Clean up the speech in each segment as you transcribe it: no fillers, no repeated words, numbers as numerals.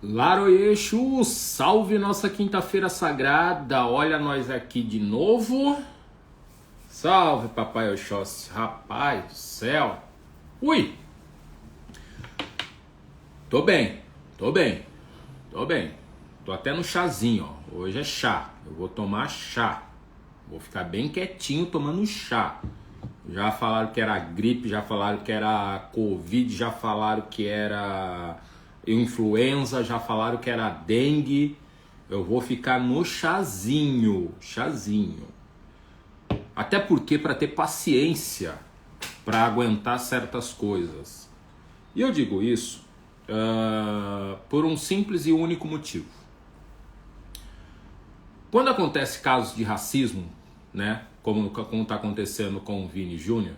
Laroyeixo, salve nossa quinta-feira sagrada, olha nós aqui de novo. Salve Papai Oxóssi, rapaz do céu. Ui, tô bem, tô bem, tô bem. Tô até no chazinho, ó. Hoje é chá, eu vou tomar chá. Vou ficar bem quietinho tomando chá. Já falaram que era gripe, já falaram que era Covid, já falaram que era influenza, já falaram que era dengue. Eu vou ficar no chazinho, chazinho. Até porque para ter paciência para aguentar certas coisas. E eu digo isso por um simples e único motivo. Quando acontece casos de racismo, né, como está acontecendo com o Vini Júnior,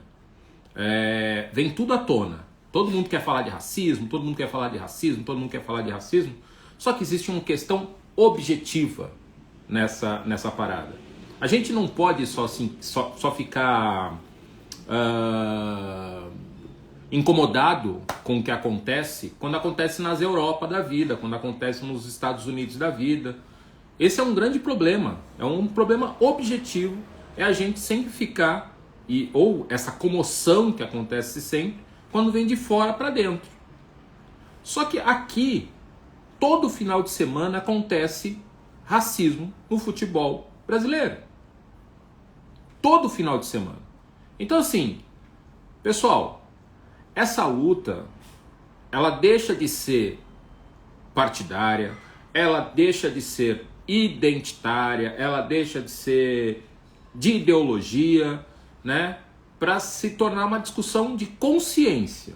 vem tudo à tona. Todo mundo quer falar de racismo, todo mundo quer falar de racismo, todo mundo quer falar de racismo. Só que existe uma questão objetiva nessa parada. A gente não pode só ficar incomodado com o que acontece quando acontece nas Europa da vida, quando acontece nos Estados Unidos da vida. Esse é um grande problema, é um problema objetivo, é a gente sempre ficar, ou essa comoção que acontece sempre, quando vem de fora para dentro. Só que aqui, todo final de semana acontece racismo no futebol brasileiro. Todo final de semana. Então assim, pessoal, essa luta, ela deixa de ser partidária, ela deixa de ser identitária, ela deixa de ser de ideologia, né, para se tornar uma discussão de consciência.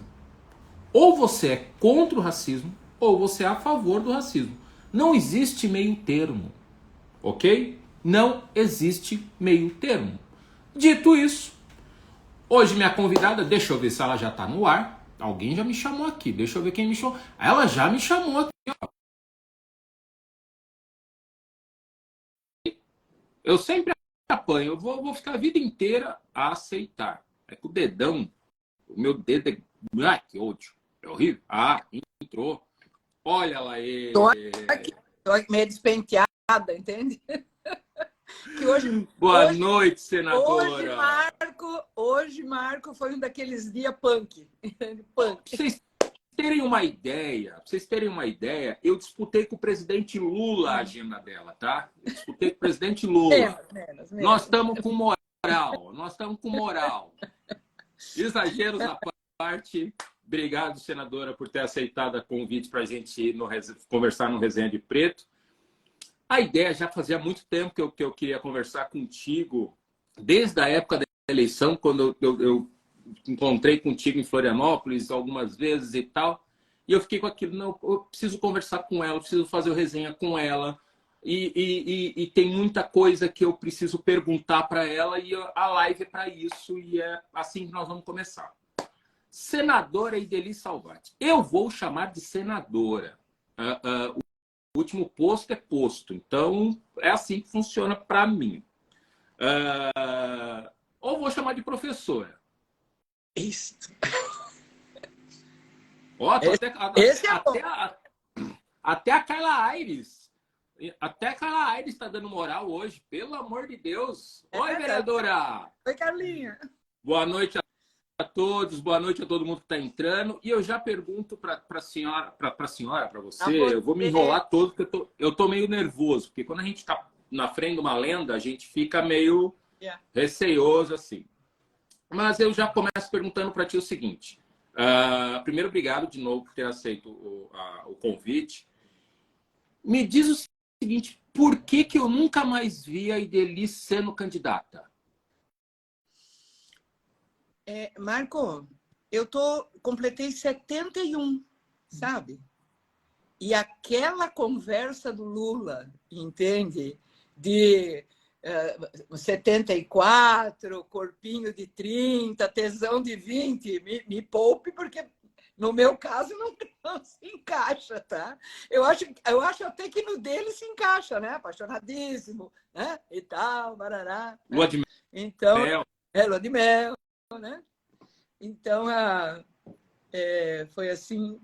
Ou você é contra o racismo, ou você é a favor do racismo. Não existe meio termo, ok? Não existe meio termo. Dito isso, hoje minha convidada, deixa eu ver se ela já está no ar. Alguém já me chamou aqui, deixa eu ver quem me chamou. Ela já me chamou aqui, ó. Eu sempre apanho, eu vou ficar a vida inteira a aceitar. É que o dedão, o meu dedo é... Ai, que ódio. É horrível. Ah, entrou. Olha lá Tô ele. aqui, tô meio despenteada, entende? Que hoje, Boa noite, hoje, senadora. Marco foi um daqueles dias punk. Punk. Pra vocês terem uma ideia, eu disputei com o presidente Lula a agenda dela, tá? Eu disputei com o presidente Lula. Menos. Nós estamos com moral, nós estamos com moral. Exageros à parte. Obrigado, senadora, por ter aceitado o convite para a gente ir conversar no Resenha de Preto. A ideia já fazia muito tempo que eu queria conversar contigo, desde a época da eleição, quando eu encontrei contigo em Florianópolis algumas vezes e tal. E eu fiquei com aquilo, não, eu preciso conversar com ela, eu preciso fazer o resenha com ela. E tem muita coisa que eu preciso perguntar para ela e a live é para isso e é assim que nós vamos começar. Senadora Idely Salvati. Eu vou chamar de senadora. O último posto é posto. Então, é assim que funciona para mim. Ou vou chamar de professora. Isso. Ó, tô Esse é bom. até a Carla Aires. Até a Carla Aires está dando moral hoje. Pelo amor de Deus. Oi, vereadora. Oi, Carlinha. Boa noite a todos. Boa noite a todo mundo que está entrando. E eu já pergunto para a senhora, para você, eu vou me enrolar todo, porque eu tô meio nervoso. Porque quando a gente está na frente de uma lenda, a gente fica meio receoso, assim. Mas eu já começo perguntando para ti o seguinte. Primeiro, obrigado de novo por ter aceito o convite. Me diz o seguinte, por que eu nunca mais vi a Idely sendo candidata? Marco, eu completei 71, sabe? E aquela conversa do Lula, entende? De 74, corpinho de 30, tesão de 20, me poupe, porque no meu caso não se encaixa, tá? Eu acho até que no dele se encaixa, né? Apaixonadíssimo, né? E tal, barará. Lua de então, mel. Lua de mel, né? Então, foi assim,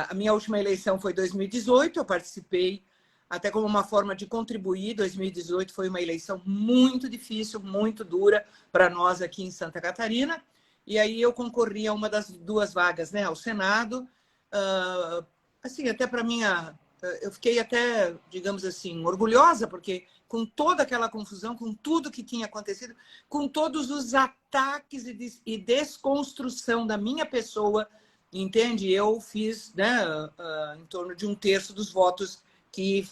A minha última eleição foi em 2018, eu participei até como uma forma de contribuir. 2018 foi uma eleição muito difícil, muito dura para nós aqui em Santa Catarina. E aí eu concorri a uma das 2 vagas, né, ao Senado. Assim, até para minha... Eu fiquei até, digamos assim, orgulhosa, porque com toda aquela confusão, com tudo que tinha acontecido, com todos os ataques e desconstrução da minha pessoa, entende? Eu fiz, né, em torno de 1/3 dos votos que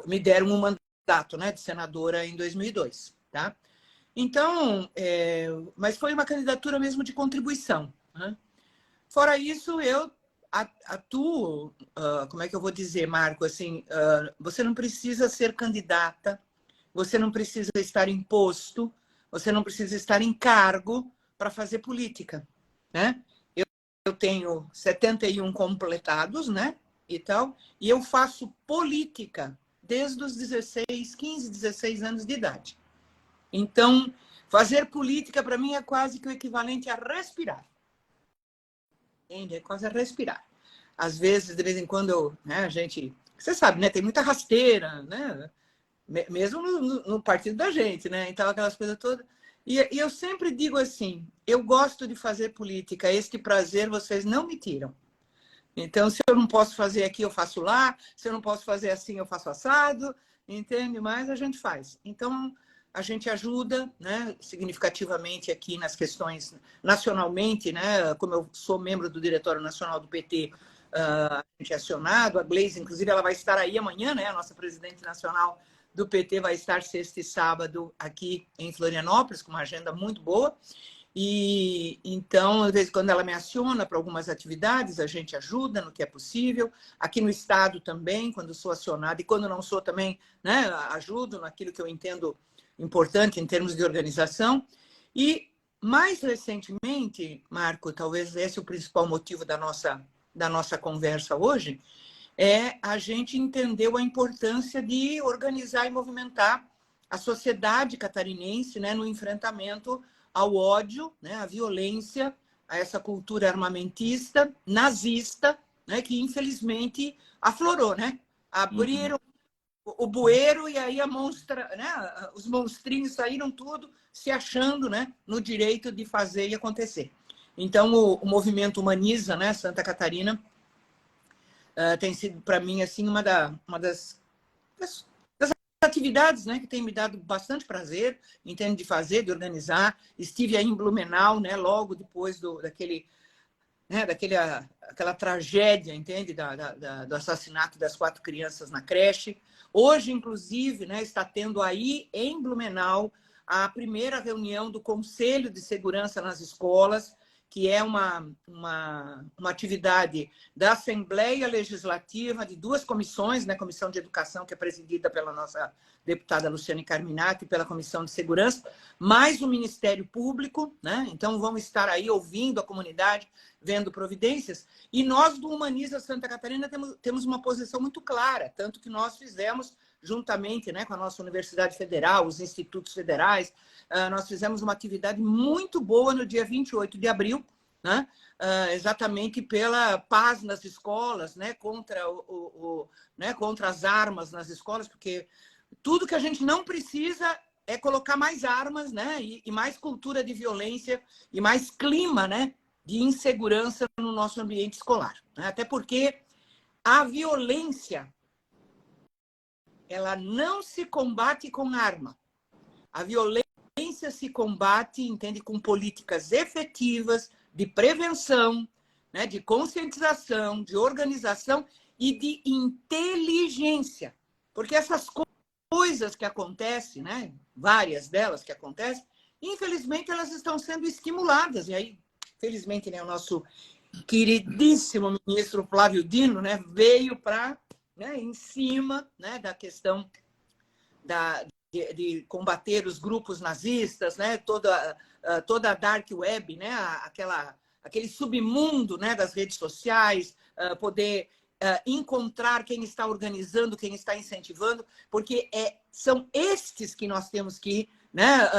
me deram um mandato, né, de senadora em 2002, tá? Então, mas foi uma candidatura mesmo de contribuição, né? Fora isso, eu atuo, como é que eu vou dizer, Marco, assim, você não precisa ser candidata, você não precisa estar em posto, você não precisa estar em cargo para fazer política, né? Eu tenho 71 completados, né? E tal, e eu faço política desde os 15, 16 anos de idade. Então, fazer política para mim é quase que o equivalente a respirar. Entende? É quase a respirar. Às vezes, de vez em quando, né, a gente... Você sabe, né? Tem muita rasteira, né? Mesmo no partido da gente, né? Então, aquelas coisas todas. E eu sempre digo assim, eu gosto de fazer política, este prazer vocês não me tiram. Então, se eu não posso fazer aqui, eu faço lá. Se eu não posso fazer assim, eu faço assado. Entende? Mas a gente faz. Então, a gente ajuda, né, significativamente aqui nas questões nacionalmente, né? Como eu sou membro do Diretório Nacional do PT, a gente é acionado. A Gleisi, inclusive, ela vai estar aí amanhã, né? A nossa presidente nacional do PT vai estar sexta e sábado aqui em Florianópolis, com uma agenda muito boa. E então, de vez em quando ela me aciona para algumas atividades, a gente ajuda no que é possível. Aqui no estado também, quando sou acionada, e quando não sou também, né, ajudo naquilo que eu entendo importante em termos de organização. E mais recentemente, Marco, talvez esse é o principal motivo da nossa conversa hoje, a gente entendeu a importância de organizar e movimentar a sociedade catarinense, né, no enfrentamento ao ódio, né, à violência, a essa cultura armamentista, nazista, né, que infelizmente aflorou, né? Abriram o bueiro e aí né, os monstrinhos saíram tudo se achando, né, no direito de fazer e acontecer. Então, o movimento Humaniza, né, Santa Catarina, tem sido, para mim, assim, uma das atividades, né, que tem me dado bastante prazer, entendo, de fazer, de organizar. Estive aí em Blumenau, né, logo depois aquela tragédia, entende, do assassinato das 4 crianças na creche. Hoje, inclusive, né, está tendo aí em Blumenau a primeira reunião do Conselho de Segurança nas Escolas, que é uma atividade da Assembleia Legislativa, de 2 comissões, né? Comissão de Educação, que é presidida pela nossa deputada Luciane Carminati, e pela Comissão de Segurança, mais o Ministério Público, né? Então, vamos estar aí ouvindo a comunidade, vendo providências. E nós, do Humaniza Santa Catarina, temos uma posição muito clara, tanto que nós fizemos, juntamente, né, com a nossa Universidade Federal, os institutos federais, nós fizemos uma atividade muito boa no dia 28 de abril, né? Exatamente pela paz nas escolas, né? Contra, né? Contra as armas nas escolas, porque tudo que a gente não precisa é colocar mais armas, né? E mais cultura de violência e mais clima, né, de insegurança no nosso ambiente escolar, né? Até porque a violência, ela não se combate com arma. A violência se combate, entende, com políticas efetivas de prevenção, né, de conscientização, de organização e de inteligência. Porque essas coisas que acontecem, né, várias delas que acontecem, infelizmente elas estão sendo estimuladas. E aí, felizmente, né, o nosso queridíssimo ministro Flávio Dino, né, veio para, né, em cima, né, da questão de combater os grupos nazistas, né, toda a dark web, né, aquele submundo, né, das redes sociais, poder encontrar quem está organizando, quem está incentivando, porque são estes que nós temos que, né,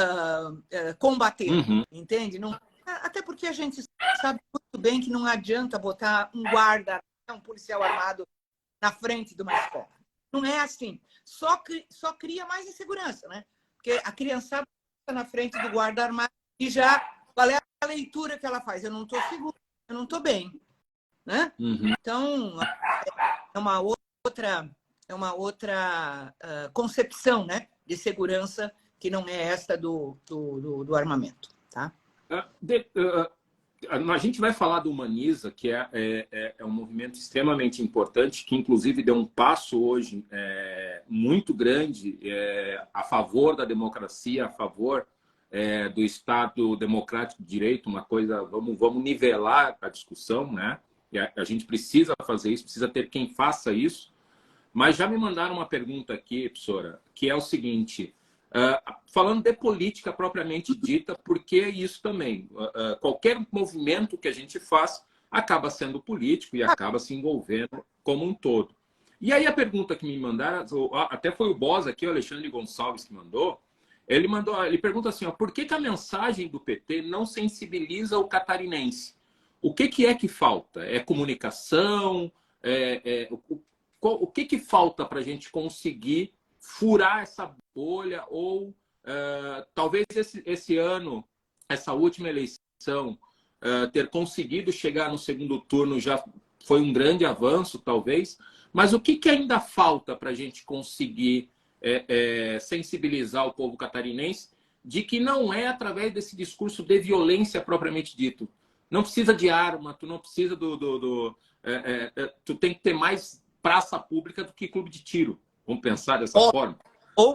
combater, entende? Não, até porque a gente sabe muito bem que não adianta botar um guarda um policial armado na frente de uma escola. Não é assim. Só cria mais insegurança, né? Porque a criançada está na frente do guarda armado e já... Qual é a leitura que ela faz? Eu não estou segura, eu não estou bem. Né? Uhum. Então, é uma outra concepção, né, de segurança que não é esta do armamento. Tá? A gente vai falar do Humaniza, que é um movimento extremamente importante, que inclusive deu um passo hoje muito grande a favor da democracia, a favor do Estado democrático de direito, uma coisa, vamos nivelar a discussão, né? E a gente precisa fazer isso, precisa ter quem faça isso. Mas já me mandaram uma pergunta aqui, professora, que é o seguinte, falando de política propriamente dita, porque é isso também. Qualquer movimento que a gente faz acaba sendo político e acaba se envolvendo como um todo. E aí a pergunta que me mandaram, até foi o Boss aqui, o Alexandre Gonçalves, que mandou, ele pergunta assim, por que a mensagem do PT não sensibiliza o catarinense? O que é que falta? É comunicação? O que falta para a gente conseguir furar essa bolha? Ou talvez esse ano, essa última eleição, ter conseguido chegar no segundo turno já foi um grande avanço, talvez. Mas o que ainda falta para a gente conseguir sensibilizar o povo catarinense de que não é através desse discurso de violência propriamente dito? Não precisa de arma, tu não precisa tu tem que ter mais praça pública do que clube de tiro. Vamos pensar dessa forma.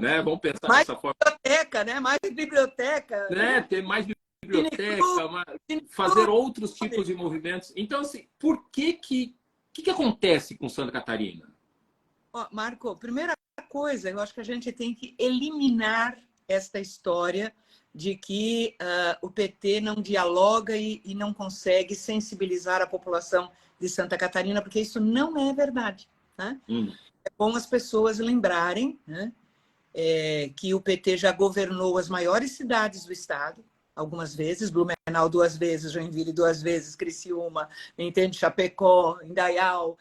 Né? Vamos pensar mais dessa forma. Biblioteca, né? Mais biblioteca. Né? Ter mais biblioteca, fazer outros tipos de movimentos. Então, assim, por que acontece com Santa Catarina? Marco, primeira coisa, eu acho que a gente tem que eliminar esta história de que o PT não dialoga e não consegue sensibilizar a população de Santa Catarina, porque isso não é verdade. Né? É bom as pessoas lembrarem, né, que o PT já governou as maiores cidades do estado, algumas vezes, Blumenau 2 vezes, Joinville 2 vezes, Criciúma, entende? Chapecó, Indaial,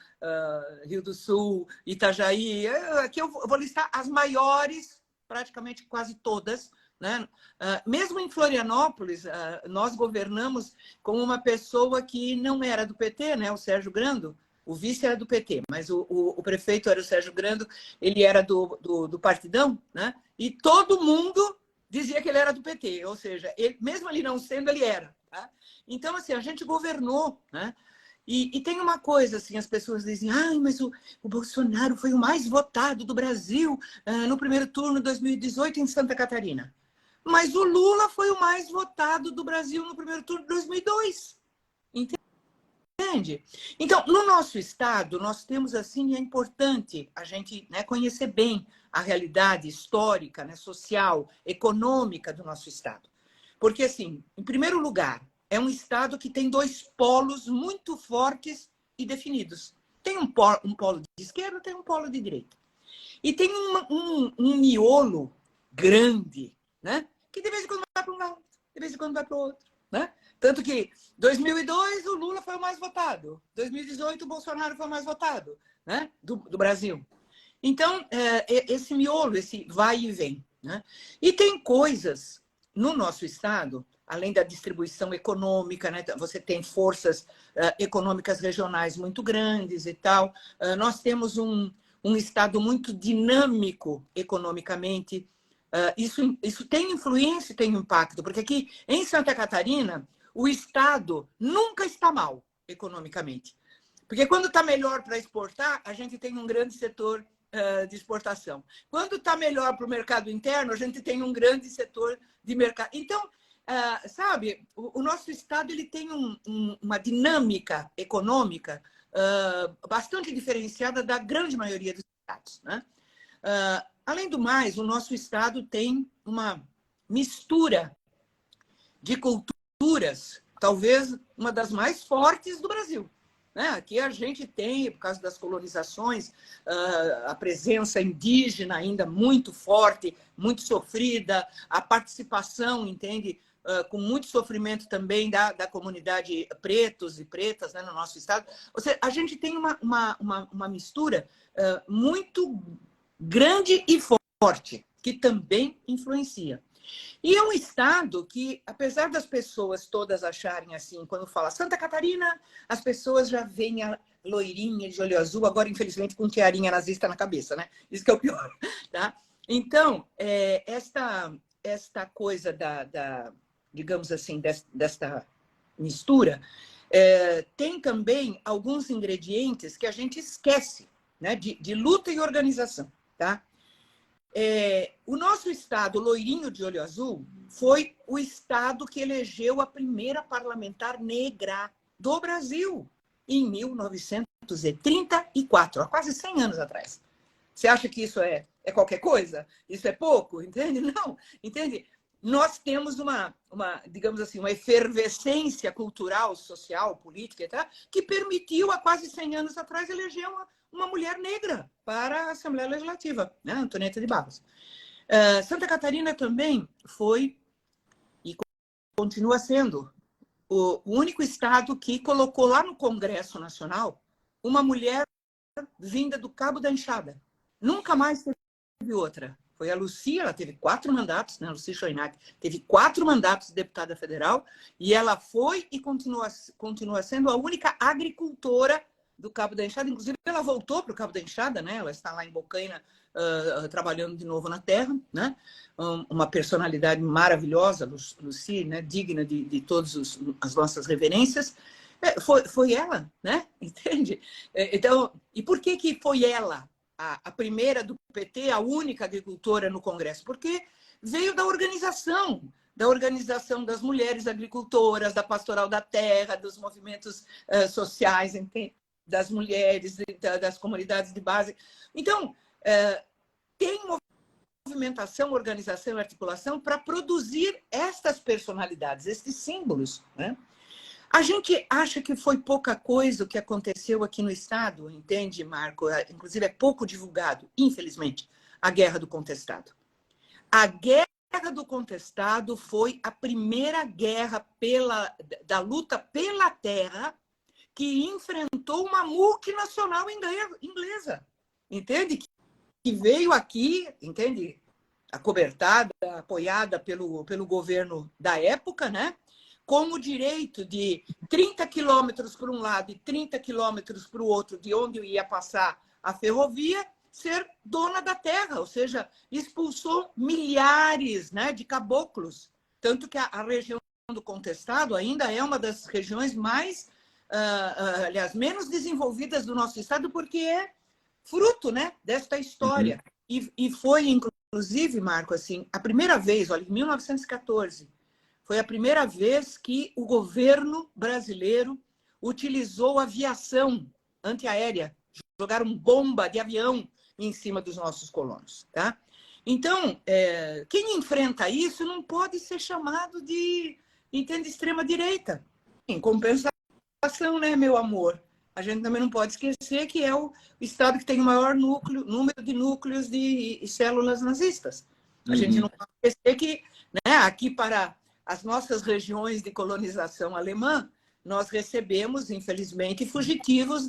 Rio do Sul, Itajaí. Aqui eu vou listar as maiores, praticamente quase todas. Né? Mesmo em Florianópolis, nós governamos com uma pessoa que não era do PT, né? O Sérgio Grando. O vice era do PT, mas o prefeito era o Sérgio Grando, ele era do Partidão, né? E todo mundo dizia que ele era do PT, ou seja, mesmo ele não sendo, ele era. Tá? Então, assim, a gente governou, né? E tem uma coisa, assim, as pessoas dizem, mas o Bolsonaro foi o mais votado do Brasil no primeiro turno de 2018 em Santa Catarina. Mas o Lula foi o mais votado do Brasil no primeiro turno de 2002. Entende? Então, no nosso estado, nós temos, assim, é importante a gente, né, conhecer bem a realidade histórica, né, social, econômica do nosso estado. Porque, assim, em primeiro lugar, é um estado que tem 2 polos muito fortes e definidos. Tem um polo de esquerda, tem um polo de direita. E tem um miolo grande, né? Que de vez em quando vai para um lado, de vez em quando vai para o outro. Né? Tanto que 2002 o Lula foi o mais votado, 2018 o Bolsonaro foi o mais votado, né? do Brasil. Então, esse miolo, esse vai e vem. Né? E tem coisas no nosso estado, além da distribuição econômica, né? Você tem forças econômicas regionais muito grandes e tal. Nós temos um estado muito dinâmico economicamente. Isso tem influência e tem impacto, porque aqui em Santa Catarina, o estado nunca está mal economicamente. Porque quando está melhor para exportar, a gente tem um grande setor de exportação. Quando está melhor para o mercado interno, a gente tem um grande setor de mercado. Então, sabe, o nosso estado ele tem uma dinâmica econômica bastante diferenciada da grande maioria dos estados. Né? Além do mais, o nosso estado tem uma mistura de culturas, talvez uma das mais fortes do Brasil. Né? Aqui a gente tem, por causa das colonizações, a presença indígena ainda muito forte, muito sofrida, a participação, entende, com muito sofrimento também da comunidade pretos e pretas, né, no nosso estado. Ou seja, a gente tem uma mistura muito grande e forte, que também influencia. E é um estado que, apesar das pessoas todas acharem assim, quando fala Santa Catarina, as pessoas já veem a loirinha de olho azul, agora, infelizmente, com tiarinha nazista na cabeça, né? Isso que é o pior, tá? Então, esta coisa digamos assim, desta mistura, tem também alguns ingredientes que a gente esquece, né? De luta e organização, tá? O nosso estado, loirinho de olho azul, foi o estado que elegeu a primeira parlamentar negra do Brasil, em 1934, há quase 100 anos atrás. Você acha que isso é qualquer coisa? Isso é pouco? Entende? Não. Entende? Nós temos digamos assim, uma efervescência cultural, social, política, tá? Que permitiu, há quase 100 anos atrás, eleger uma mulher negra para a Assembleia Legislativa, né? Antonieta de Barros. Santa Catarina também foi, e continua sendo, o único estado que colocou lá no Congresso Nacional uma mulher vinda do Cabo da Enxada. Nunca mais teve outra. Foi a Lucia, ela teve 4 mandatos, né? A Lucia Schoenack teve 4 mandatos de deputada federal, e ela foi e continua sendo a única agricultora do Cabo da Enxada. Inclusive, ela voltou para o Cabo da Enxada, né? Ela está lá em Bocaina, trabalhando de novo na terra, né? Uma personalidade maravilhosa, Lucy, né? Digna de todas as nossas reverências. Foi ela, né? Entende? Então, e por que foi ela a primeira do PT, a única agricultora no Congresso? Porque veio da organização das mulheres agricultoras, da pastoral da terra, dos movimentos sociais, das mulheres, das comunidades de base. Então, tem movimentação, organização e articulação para produzir estas personalidades, estes símbolos, né? A gente acha que foi pouca coisa o que aconteceu aqui no estado, entende, Marco? Inclusive, é pouco divulgado, infelizmente, a Guerra do Contestado. A Guerra do Contestado foi a primeira guerra da luta pela terra que enfrentou uma multinacional inglesa, entende? Que veio aqui, entende? Acobertada, apoiada pelo governo da época, né? Com o direito de 30 quilômetros para um lado e 30 quilômetros para o outro, de onde ia passar a ferrovia, ser dona da terra, ou seja, expulsou milhares, né, de caboclos. Tanto que a região do Contestado ainda é uma das regiões mais, aliás, menos desenvolvidas do nosso estado, porque é fruto, né, desta história. Uhum. E foi, inclusive, Marco, assim, a primeira vez, olha, em 1914, foi a primeira vez que o governo brasileiro utilizou aviação antiaérea. Jogaram bomba de avião em cima dos nossos colonos, tá? Então, quem enfrenta isso não pode ser chamado de, entende, extrema-direita. Em compensação, né, meu amor? A gente também não pode esquecer que é o estado que tem o maior número de núcleos de células nazistas. A gente não pode esquecer que, né, aqui para as nossas regiões de colonização alemã, nós recebemos, infelizmente, fugitivos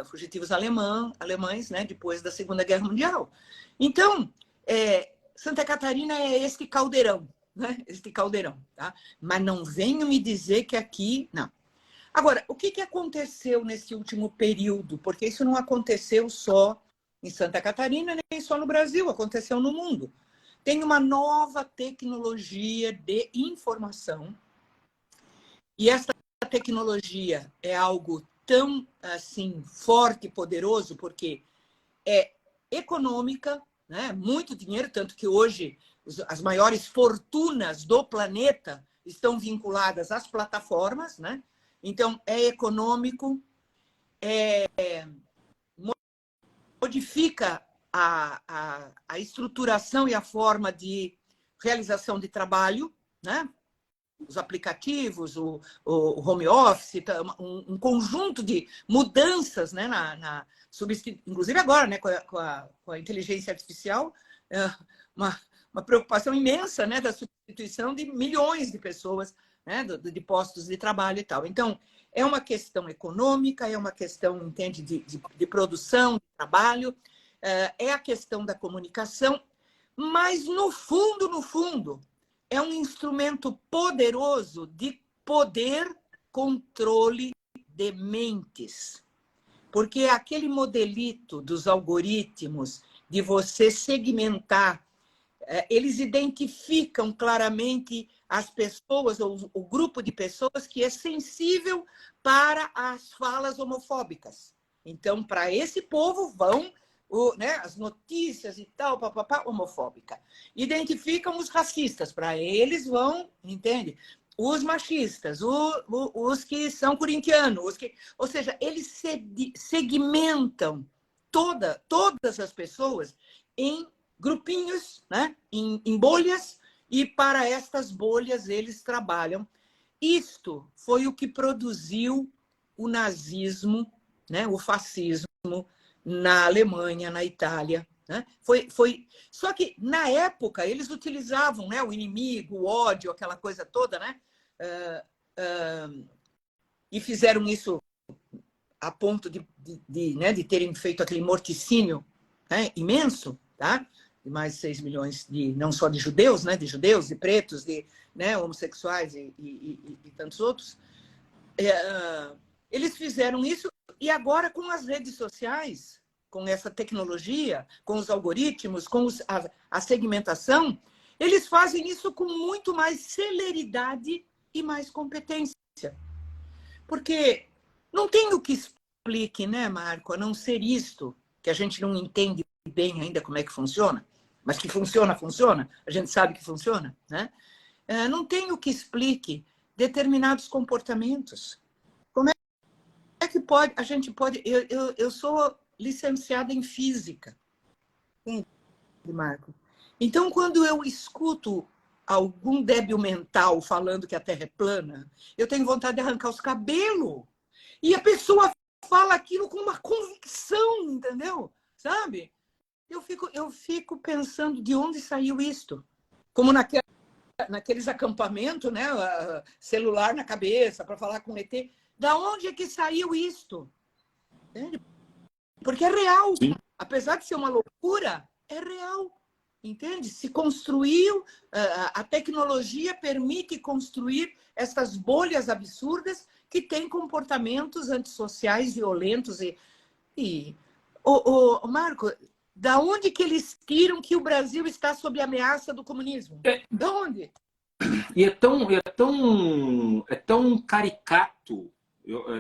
fugitivos alemães, né, depois da Segunda Guerra Mundial. Então, Santa Catarina é este caldeirão, né? Este caldeirão, tá? Mas não venham me dizer que aqui não. Agora, o que aconteceu nesse último período? Porque isso não aconteceu só em Santa Catarina, nem só no Brasil, aconteceu no mundo. Tem uma nova tecnologia de informação, e essa tecnologia é algo tão assim forte e poderoso, porque é econômica, né? Muito dinheiro, tanto que hoje as maiores fortunas do planeta estão vinculadas às plataformas, né? Então, é econômico, modifica a estruturação e a forma de realização de trabalho, né? Os aplicativos, o home office, um conjunto de mudanças, né? Inclusive agora, né? Com a inteligência artificial, uma preocupação imensa, né, da substituição de milhões de pessoas, né, de postos de trabalho e tal. Então, é uma questão econômica, é uma questão, entende, de produção, de trabalho, é a questão da comunicação, mas, no fundo, é um instrumento poderoso de poder, controle de mentes. Porque aquele modelito dos algoritmos, de você segmentar, eles identificam claramente as pessoas, ou o grupo de pessoas que é sensível para as falas homofóbicas. Então, para esse povo vão né, as notícias e tal, papapá, homofóbica. Identificam os racistas, para eles vão, entende? Os machistas, os que são corintianos, ou seja, eles segmentam todas as pessoas em grupinhos, né? em bolhas, e para estas bolhas eles trabalham. Isto foi o que produziu o nazismo, né? O fascismo na Alemanha, na Itália. Né? Só que, na época, eles utilizavam, né, o inimigo, o ódio, aquela coisa toda, né? E fizeram isso a ponto né, de terem feito aquele morticínio, né, imenso, tá? De mais de 6 milhões, não só de judeus, né, de judeus, de pretos, de, né, homossexuais e tantos outros. Eles fizeram isso, e agora, com as redes sociais, com essa tecnologia, com os algoritmos, com a segmentação, eles fazem isso com muito mais celeridade e mais competência. Porque não tem o que explique, né, Marco, a não ser isto, que a gente não entende bem ainda como é que funciona, mas que funciona, a gente sabe que funciona, né? Não tem o que explique determinados comportamentos. Como é que pode, a gente pode... Eu sou licenciada em física, entende, Marco? Então, quando eu escuto algum débil mental falando que a Terra é plana, eu tenho vontade de arrancar os cabelos. E a pessoa fala aquilo com uma convicção, entendeu? Sabe? Eu fico pensando de onde saiu isto. Como naqueles acampamentos, né? Celular na cabeça para falar com o ET. Da onde é que saiu isto? Entende? Porque é real. Sim. Apesar de ser uma loucura, é real. Entende? Se construiu, a tecnologia permite construir essas bolhas absurdas que têm comportamentos antissociais, violentos. Marco, da onde que eles tiram que o Brasil está sob ameaça do comunismo? De onde? E é tão caricato,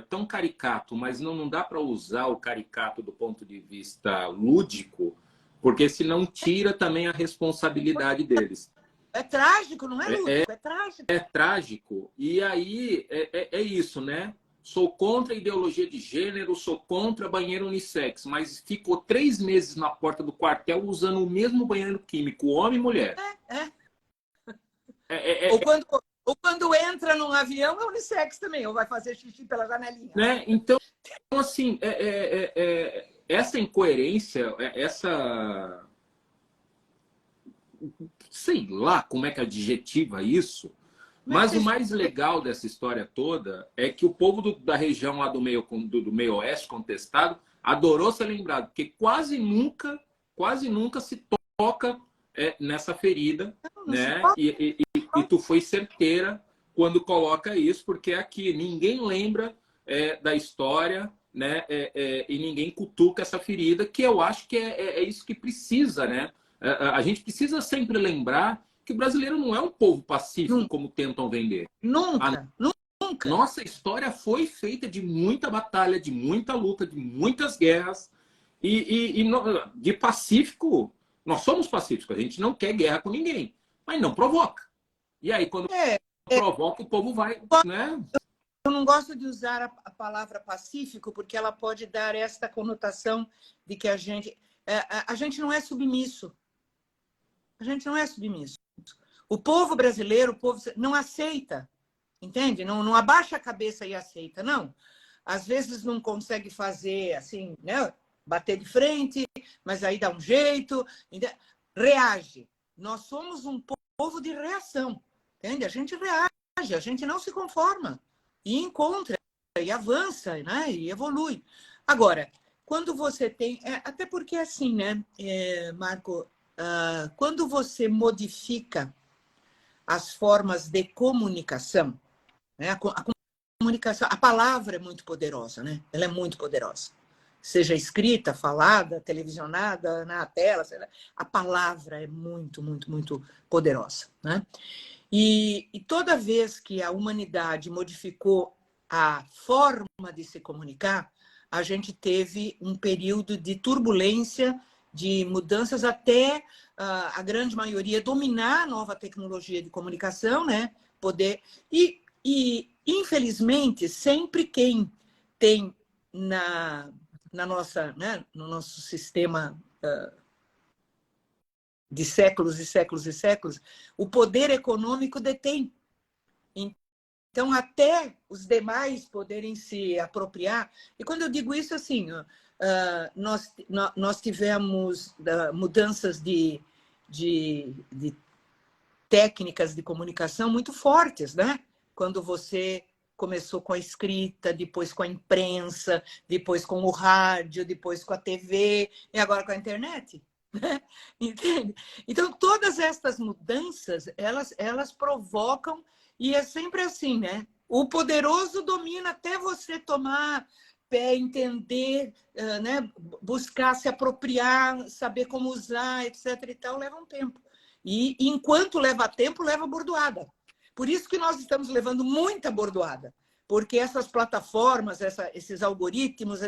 tão caricato, mas não dá para usar o caricato do ponto de vista lúdico, porque senão tira também a responsabilidade deles. É trágico, não é lúdico, é trágico. É trágico. E aí é isso, né? Sou contra a ideologia de gênero, sou contra banheiro unissex, mas ficou 3 meses na porta do quartel usando o mesmo banheiro químico, homem e mulher. Ou quando entra num avião, é unissex também, ou vai fazer xixi pela janelinha. Né? Então, assim, essa incoerência, sei lá como é que adjetiva isso, mas o mais legal dessa história toda é que o povo da região lá do meio oeste contestado adorou ser lembrado, porque quase nunca se toca nessa ferida, né? E tu foi certeira quando coloca isso, porque aqui ninguém lembra da história, né? E ninguém cutuca essa ferida, que eu acho que é isso que precisa, né? A gente precisa sempre lembrar que o brasileiro não é um povo pacífico, como tentam vender. Nunca. Nossa história foi feita de muita batalha, de muita luta, de muitas guerras. E de pacífico, nós somos pacíficos, a gente não quer guerra com ninguém, mas não provoca. E aí, quando provoca, o povo vai, né? Eu não gosto de usar a palavra pacífico, porque ela pode dar esta conotação de que a gente não é submisso. A gente não é submisso. O povo brasileiro, não aceita, entende? Não abaixa a cabeça e aceita, não. Às vezes não consegue fazer assim, né? Bater de frente, mas aí dá um jeito, reage. nós somos um povo de reação, entende? A gente reage, a gente não se conforma e encontra, e avança, né? E evolui. Agora, quando você tem... até porque assim, né, Marco, quando você modifica as formas de comunicação, né, a comunicação, a palavra é muito poderosa, né? Ela é muito poderosa. Seja escrita, falada, televisionada, na tela, a palavra é muito, muito, muito poderosa, né? E toda vez que a humanidade modificou a forma de se comunicar, a gente teve um período de turbulência, de mudanças até a grande maioria dominar a nova tecnologia de comunicação, né? Poder e infelizmente sempre quem tem na nossa, né, no nosso sistema de séculos e séculos e séculos, o poder econômico detém. Então, até os demais poderem se apropriar. E quando eu digo isso, assim, nós tivemos mudanças de técnicas de comunicação muito fortes, né? Quando você começou com a escrita, depois com a imprensa, depois com o rádio, depois com a TV e agora com a internet. Né? Entende? Então, todas estas mudanças, elas provocam, e é sempre assim, né? O poderoso domina até você tomar pé, entender, né? Buscar se apropriar, saber como usar, etc. e tal, leva um tempo. E enquanto leva tempo, leva bordoada. Por isso que nós estamos levando muita bordoada, porque essas plataformas, esses algoritmos,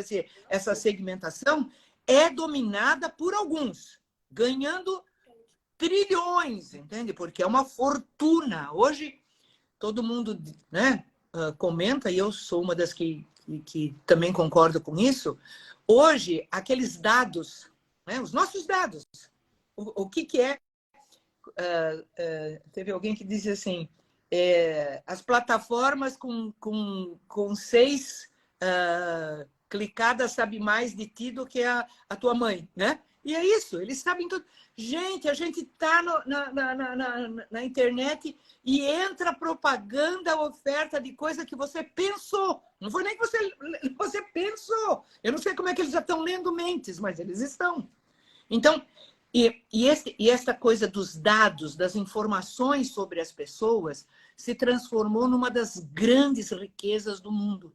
essa segmentação é dominada por alguns, ganhando trilhões, entende? Porque é uma fortuna. Hoje, todo mundo, né, comenta, e eu sou uma das que também concordo com isso. Hoje, aqueles dados, né, os nossos dados, o que é? Teve alguém que disse assim, as plataformas com 6 clicadas sabe mais de ti do que a tua mãe, né? E é isso, eles sabem tudo. Gente, a gente está na internet e entra propaganda, oferta de coisa que você pensou. Não foi nem que você pensou. Eu não sei como é que eles já estão lendo mentes, mas eles estão. Então, e esta coisa dos dados, das informações sobre as pessoas, se transformou numa das grandes riquezas do mundo.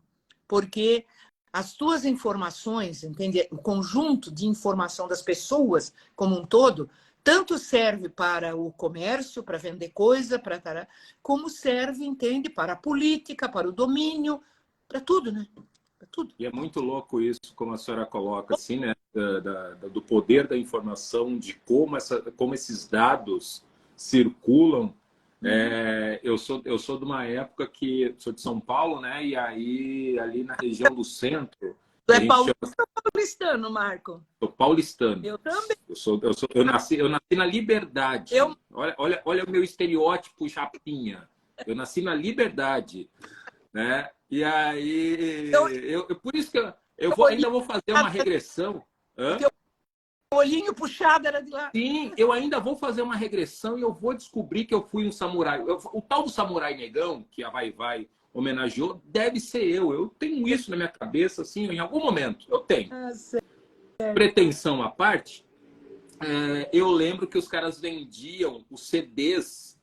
Porque as tuas informações, entende? O conjunto de informação das pessoas como um todo, tanto serve para o comércio, para vender coisa, como serve, entende, para a política, para o domínio, para tudo, né? Para tudo. E é muito louco isso, como a senhora coloca, assim, né? Do poder da informação, de como esses dados circulam. Eu sou de uma época que sou de São Paulo, né? E aí ali na região do centro, Tu a é gente paulista chama, ou paulistano, Marco? sou paulistano. Eu também. Eu nasci na Liberdade. Eu... Olha o meu estereótipo chapinha. Eu nasci na Liberdade, né? E aí, por isso que ainda vou fazer uma regressão. O teu olhinho puxado era de lá. Sim, eu ainda vou fazer uma regressão e eu vou descobrir que eu fui um samurai. O tal do samurai negão, que a Vai Vai homenageou, deve ser eu. Eu tenho isso na minha cabeça, assim, em algum momento. Eu tenho. Pretensão à parte, eu lembro que os caras vendiam os CDs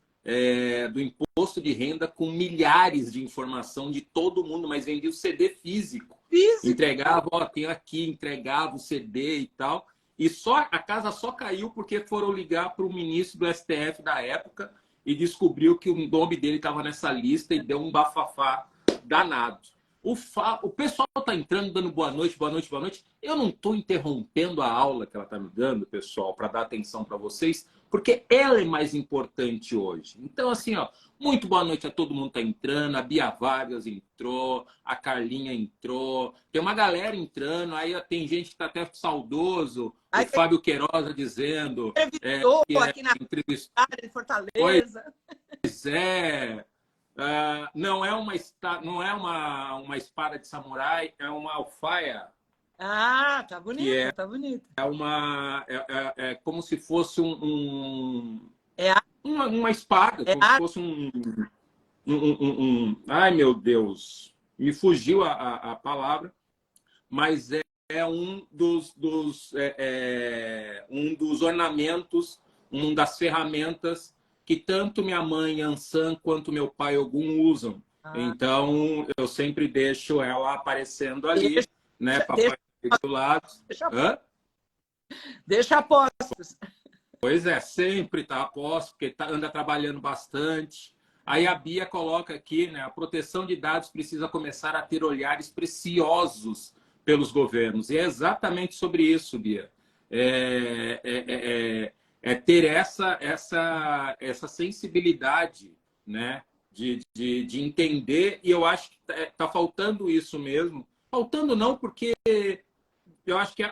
do imposto de renda com milhares de informação de todo mundo, mas vendia o CD físico. Entregava, ó, tem aqui, entregava o CD e tal. E a casa só caiu porque foram ligar para o ministro do STF da época e descobriu que o nome dele estava nessa lista e deu um bafafá danado. O pessoal está entrando, dando boa noite, boa noite, boa noite. Eu não estou interrompendo a aula que ela está me dando, pessoal, para dar atenção para vocês, porque ela é mais importante hoje. Então, assim, ó, muito boa noite a todo mundo que está entrando. A Bia Vargas entrou, a Carlinha entrou, tem uma galera entrando, aí tem gente que está até saudoso, o Fábio Queiroz dizendo... Entrevistou aqui na cidade de Fortaleza. Pois é... não é uma espada de samurai, é uma alfaia. Ah, tá bonito, tá bonito. É como se fosse É, Uma espada, é como se fosse ai, meu Deus, me fugiu a palavra, mas é um dos ornamentos, um das ferramentas que tanto minha mãe Ansan quanto meu pai Ogum usam. Então, eu sempre deixo ela aparecendo ali, né? deixa, Papai do lado. deixa, Hã? deixa apostos. Pois é, sempre está a posto, porque anda trabalhando bastante. Aí a Bia coloca aqui, né? A proteção de dados precisa começar a ter olhares preciosos pelos governos. E é exatamente sobre isso, Bia. É ter essa sensibilidade, né? De entender, e eu acho que está faltando isso mesmo. Faltando não, porque eu acho que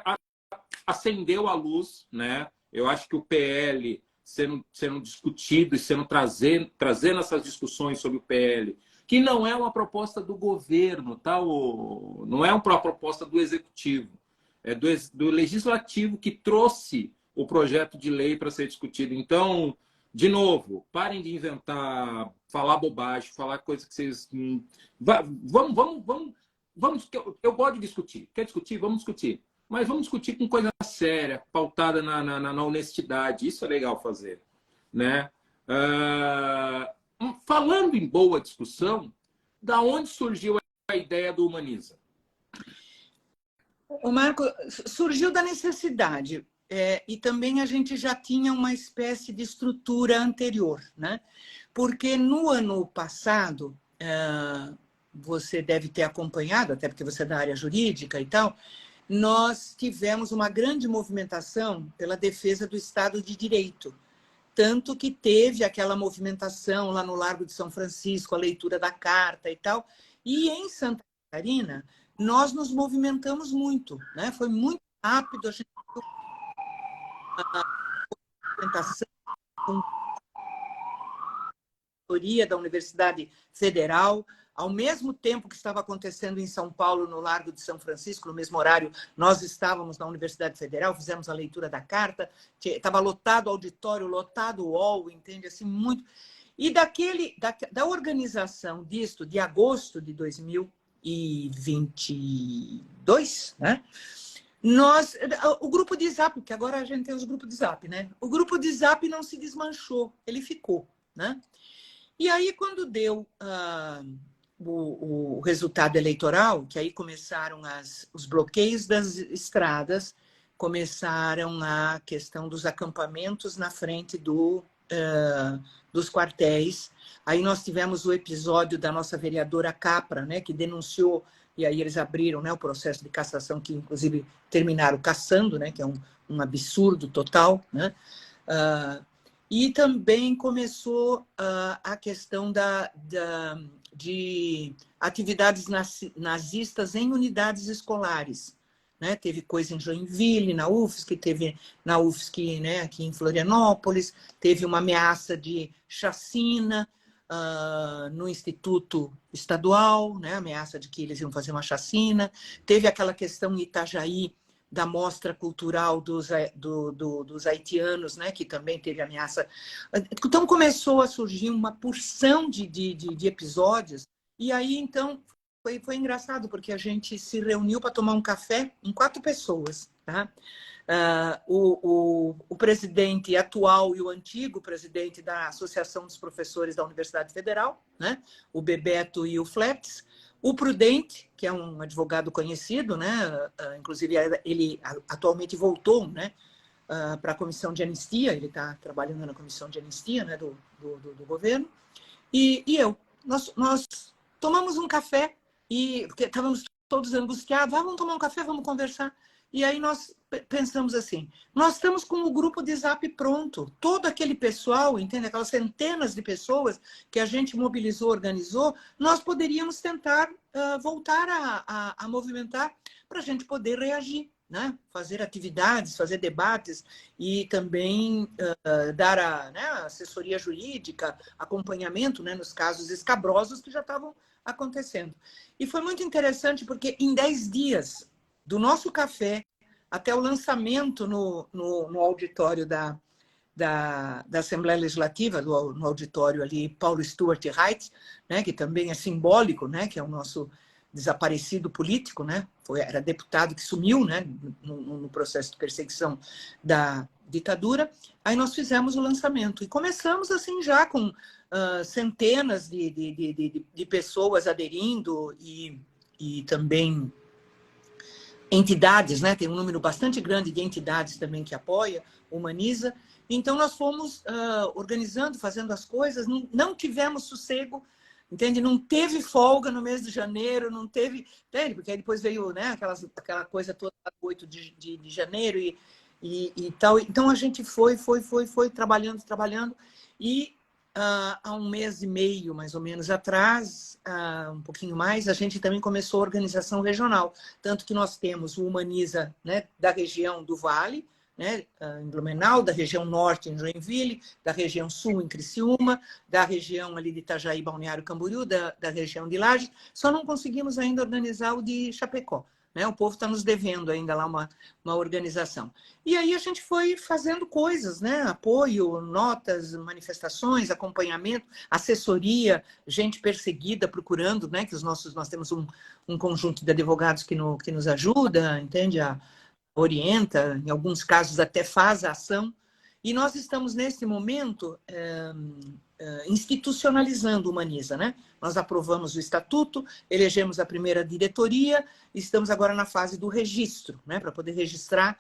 acendeu a luz, né? Eu acho que o PL sendo discutido e sendo trazendo essas discussões sobre o PL, que não é uma proposta do governo, tá? Não é uma proposta do executivo, é do legislativo que trouxe o projeto de lei para ser discutido. Então, de novo, parem de inventar, falar bobagem, falar coisas que vocês. Vamos, eu gosto de discutir. Quer discutir? Vamos discutir. Mas vamos discutir com coisa séria, pautada na honestidade. Isso é legal fazer, né? Falando em boa discussão, da onde surgiu a ideia do Humaniza? O Marco surgiu da necessidade. E também a gente já tinha uma espécie de estrutura anterior, né? Porque no ano passado, você deve ter acompanhado, até porque você é da área jurídica e tal, nós tivemos uma grande movimentação pela defesa do Estado de Direito. Tanto que teve aquela movimentação lá no Largo de São Francisco, a leitura da carta e tal. E em Santa Catarina, nós nos movimentamos muito, né? Foi muito rápido, a gente teve uma movimentação com a diretoria da Universidade Federal. Ao mesmo tempo que estava acontecendo em São Paulo, no Largo de São Francisco, no mesmo horário, nós estávamos na Universidade Federal, fizemos a leitura da carta, estava lotado o auditório, lotado o hall, entende? Assim, muito. E da organização disto, de agosto de 2022, né? O grupo de Zap, porque agora a gente tem os grupos de Zap, né? O grupo de Zap não se desmanchou, ele ficou, né? E aí, quando deu o resultado eleitoral, que aí começaram os bloqueios das estradas, começaram a questão dos acampamentos na frente dos quartéis. Aí nós tivemos o episódio da nossa vereadora Capra, né, que denunciou, e aí eles abriram, né, o processo de cassação, que inclusive terminaram cassando, né, que é um absurdo total, né? E também começou a questão de atividades nazistas em unidades escolares, né? Teve coisa em Joinville, na UFSC, teve na UFSC, né, aqui em Florianópolis, teve uma ameaça de chacina no Instituto Estadual, né, ameaça de que eles iam fazer uma chacina, teve aquela questão em Itajaí, da mostra cultural dos haitianos, né, que também teve ameaça. Então, começou a surgir uma porção de episódios, e aí, então, foi engraçado, porque a gente se reuniu para tomar um café em 4 pessoas, tá? O presidente atual e o antigo presidente da Associação dos Professores da Universidade Federal, né? O Bebeto e o Fleps, o Prudente, que é um advogado conhecido, né? Inclusive ele atualmente voltou, né, para a comissão de anistia, ele está trabalhando na comissão de anistia, né, do governo, e eu. Nós tomamos um café, porque estávamos todos angustiados, vamos tomar um café, vamos conversar. E aí nós pensamos assim, nós estamos com o grupo de Zap pronto, todo aquele pessoal, entende? Aquelas centenas de pessoas que a gente mobilizou, organizou, nós poderíamos tentar voltar a movimentar para a gente poder reagir, né? Fazer atividades, fazer debates e também dar né, assessoria jurídica, acompanhamento, né, nos casos escabrosos que já estavam acontecendo. E foi muito interessante porque em 10 dias do nosso café até o lançamento no auditório da Assembleia Legislativa, no auditório ali, Paulo Stuart Wright, né, que também é simbólico, né, que é o nosso desaparecido político, né, era deputado que sumiu, né, no processo de perseguição da ditadura. Aí nós fizemos o lançamento e começamos assim já com centenas de pessoas aderindo e também entidades, né? Tem um número bastante grande de entidades também que apoia, humaniza. Então, nós fomos organizando, fazendo as coisas, não tivemos sossego, entende? Não teve folga no mês de janeiro, não teve... Entende? Porque aí depois veio, né, aquela coisa toda, 8 de janeiro e tal. Então, a gente foi trabalhando. E há um mês e meio, mais ou menos, atrás, um pouquinho mais, a gente também começou a organização regional. Tanto que nós temos o Humaniza, né, da região do Vale, né, em Blumenau, da região norte, em Joinville, da região sul, em Criciúma, da região ali de Itajaí, Balneário Camboriú, da região de Lages. Só não conseguimos ainda organizar o de Chapecó. Né? O povo está nos devendo ainda lá uma organização. E aí a gente foi fazendo coisas, né? Apoio, notas, manifestações, acompanhamento, assessoria, gente perseguida procurando, né? Que nós temos um conjunto de advogados que nos ajuda, entende? Orienta, em alguns casos até faz a ação. E nós estamos, nesse momento, institucionalizando o Humaniza, né? Nós aprovamos o estatuto, elegemos a primeira diretoria, estamos agora na fase do registro, né? Para poder registrar,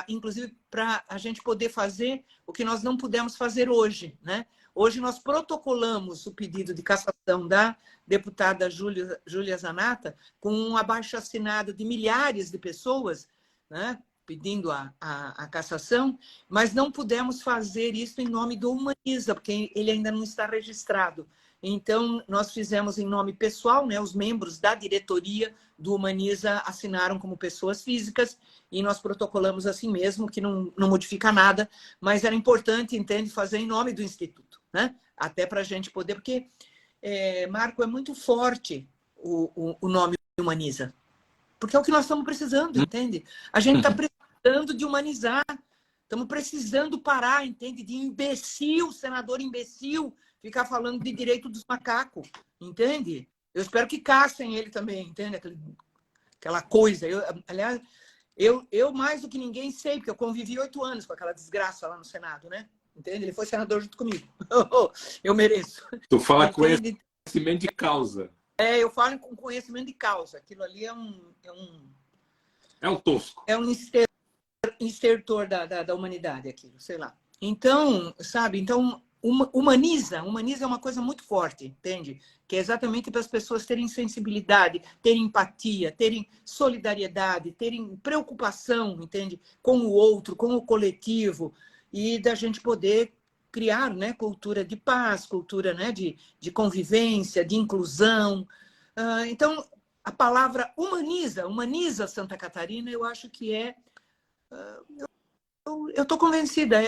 inclusive para a gente poder fazer o que nós não pudemos fazer hoje, né? Hoje nós protocolamos o pedido de cassação da deputada Júlia Zanata com um abaixo-assinado de milhares de pessoas, né, pedindo a cassação, mas não pudemos fazer isso em nome do Humaniza, porque ele ainda não está registrado. Então, nós fizemos em nome pessoal, né, os membros da diretoria do Humaniza assinaram como pessoas físicas e nós protocolamos assim mesmo, que não modifica nada, mas era importante, entende, fazer em nome do Instituto, né? Até para a gente poder, porque, Marco, é muito forte o nome Humaniza. Porque é o que nós estamos precisando, entende? A gente está precisando de humanizar. Estamos precisando parar, entende? De imbecil, senador imbecil, ficar falando de direito dos macacos, entende? Eu espero que caçem ele também, entende? Aquela coisa. Aliás, eu mais do que ninguém sei, porque eu convivi 8 anos com aquela desgraça lá no Senado, né? Entende? Ele foi senador junto comigo. Eu mereço. Tu fala com conhecimento de causa. Eu falo com conhecimento de causa. Aquilo ali é um tosco. É um estertor da humanidade, aquilo, sei lá. Então, sabe? Então, humaniza é uma coisa muito forte, entende? Que é exatamente para as pessoas terem sensibilidade, terem empatia, terem solidariedade, terem preocupação, entende? Com o outro, com o coletivo, e da gente poder criar, né, cultura de paz, cultura, né, de convivência, de inclusão. Então, a palavra humaniza Santa Catarina, eu acho que eu estou convencida,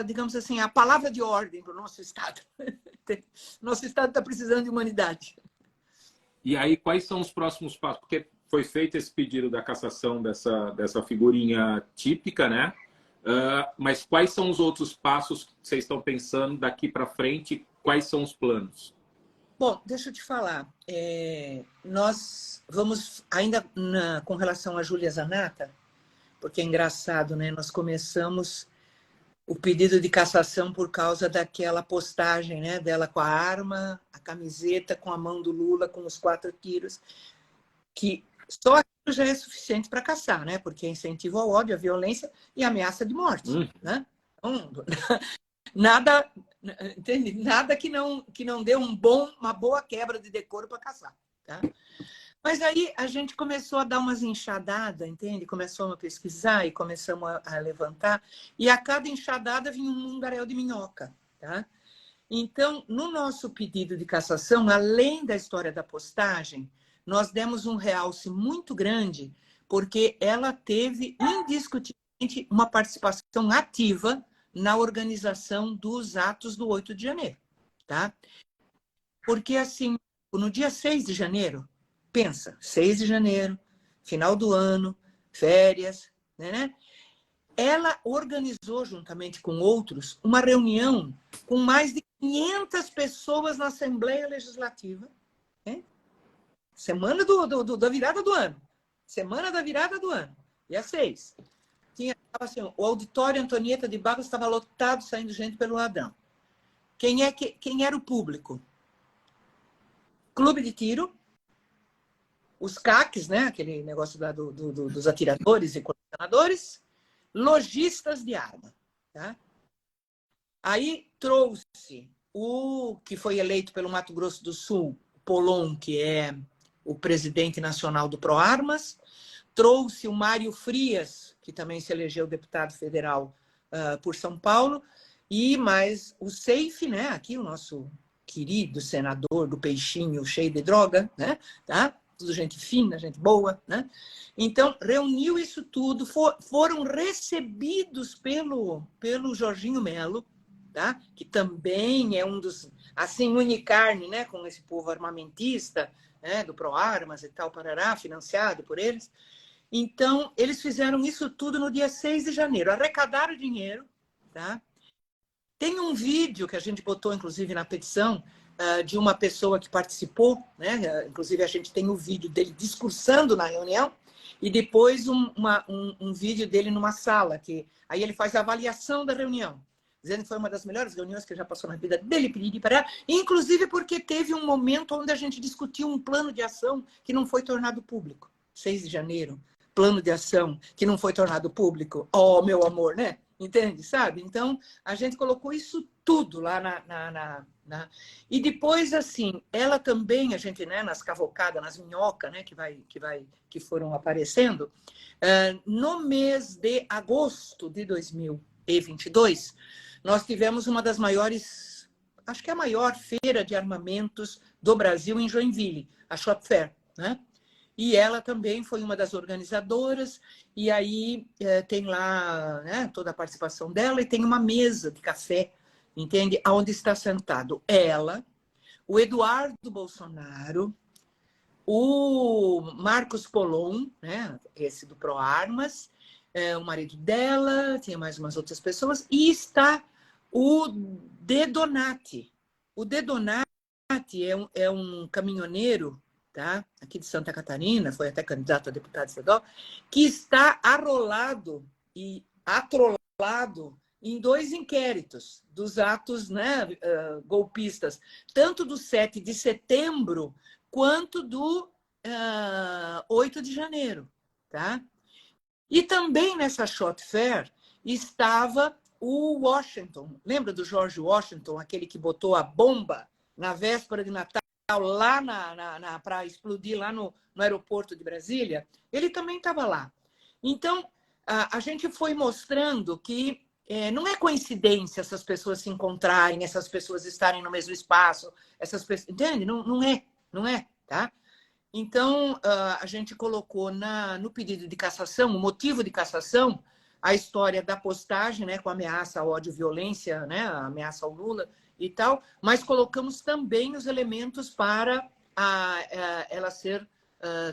digamos assim, a palavra de ordem para o nosso Estado. Nosso Estado está precisando de humanidade. E aí, quais são os próximos passos? Porque foi feito esse pedido da cassação dessa figurinha típica, né? Mas quais são os outros passos que vocês estão pensando daqui para frente? Quais são os planos? Bom, deixa eu te falar. Nós vamos, ainda com relação a Júlia Zanata, porque é engraçado, né? Nós começamos o pedido de cassação por causa daquela postagem, né, dela com a arma, a camiseta, com a mão do Lula, com os 4 tiros, que só aquilo já é suficiente para caçar, né? Porque é incentivo ao ódio, à violência e ameaça de morte, né? Então, nada, entende? Nada que não dê uma boa quebra de decoro para caçar, tá? Mas aí a gente começou a dar umas enxadadas, entende? Começamos a pesquisar e começamos a levantar, e a cada enxadada vinha um mundaréu de minhoca, tá? Então, no nosso pedido de cassação, além da história da postagem, nós demos um realce muito grande, porque ela teve, indiscutivelmente, uma participação ativa na organização dos atos do 8 de janeiro, tá? Porque, assim, no dia 6 de janeiro, pensa, 6 de janeiro, final do ano, férias, né? ela organizou, juntamente com outros, uma reunião com mais de 500 pessoas na Assembleia Legislativa, né? Semana da virada do ano. Semana da virada do ano. Dia 6. Assim, o auditório Antonieta de Barros estava lotado, saindo gente pelo ladrão. Quem era o público? Clube de tiro, os CACs, né? Aquele negócio lá dos atiradores e colecionadores, lojistas de arma. Tá? Aí trouxe o que foi eleito pelo Mato Grosso do Sul, Polon, que é o presidente nacional do ProArmas, trouxe o Mário Frias, que também se elegeu deputado federal por São Paulo, e mais o Seife, né? Aqui o nosso querido senador do peixinho cheio de droga, né? Tá? Tudo gente fina, gente boa, né? Então, reuniu isso tudo, foram recebidos pelo Jorginho Melo, tá? Que também é um dos, assim, unicarne, né? Com esse povo armamentista, né? Do ProArmas e tal, parará, financiado por eles. Então, eles fizeram isso tudo no dia 6 de janeiro, arrecadaram dinheiro, tá? Tem um vídeo que a gente botou, inclusive, na petição, de uma pessoa que participou, né? Inclusive, a gente tem o vídeo dele discursando na reunião, e depois um vídeo dele numa sala, que aí ele faz a avaliação da reunião, dizendo que foi uma das melhores reuniões que já passou na vida dele, inclusive porque teve um momento onde a gente discutiu um plano de ação que não foi tornado público. 6 de janeiro, plano de ação que não foi tornado público. Oh, meu amor, né? Entende? Sabe? Então, a gente colocou isso tudo lá E depois, assim, ela também, a gente, né, nas cavocadas, nas minhocas, né, que foram aparecendo, no mês de agosto de 2022, nós tivemos uma das maiores, acho que a maior feira de armamentos do Brasil em Joinville, a Shop Fair, né? E ela também foi uma das organizadoras, e aí tem lá, né, toda a participação dela, e tem uma mesa de café, entende? Onde está sentado ela, o Eduardo Bolsonaro, o Marcos Polon, né, esse do ProArmas, o marido dela, tinha mais umas outras pessoas, e está o De Donati. O De Donati é um caminhoneiro, tá? Aqui de Santa Catarina, foi até candidato a deputado estadual, que está arrolado e atrolado em 2 inquéritos dos atos, né, golpistas, tanto do 7 de setembro quanto do 8 de janeiro. Tá? E também nessa Shop Fair estava o Washington. Lembra do George Washington, aquele que botou a bomba na véspera de Natal lá para explodir lá no aeroporto de Brasília? Ele também estava lá. Então, a gente foi mostrando que não é coincidência essas pessoas se encontrarem, essas pessoas estarem no mesmo espaço, essas pessoas, entende? Não é, tá? Então, a gente colocou no pedido de cassação, o motivo de cassação, a história da postagem, né, com ameaça ao ódio e violência, né, a ameaça ao Lula e tal, mas colocamos também os elementos para ela ser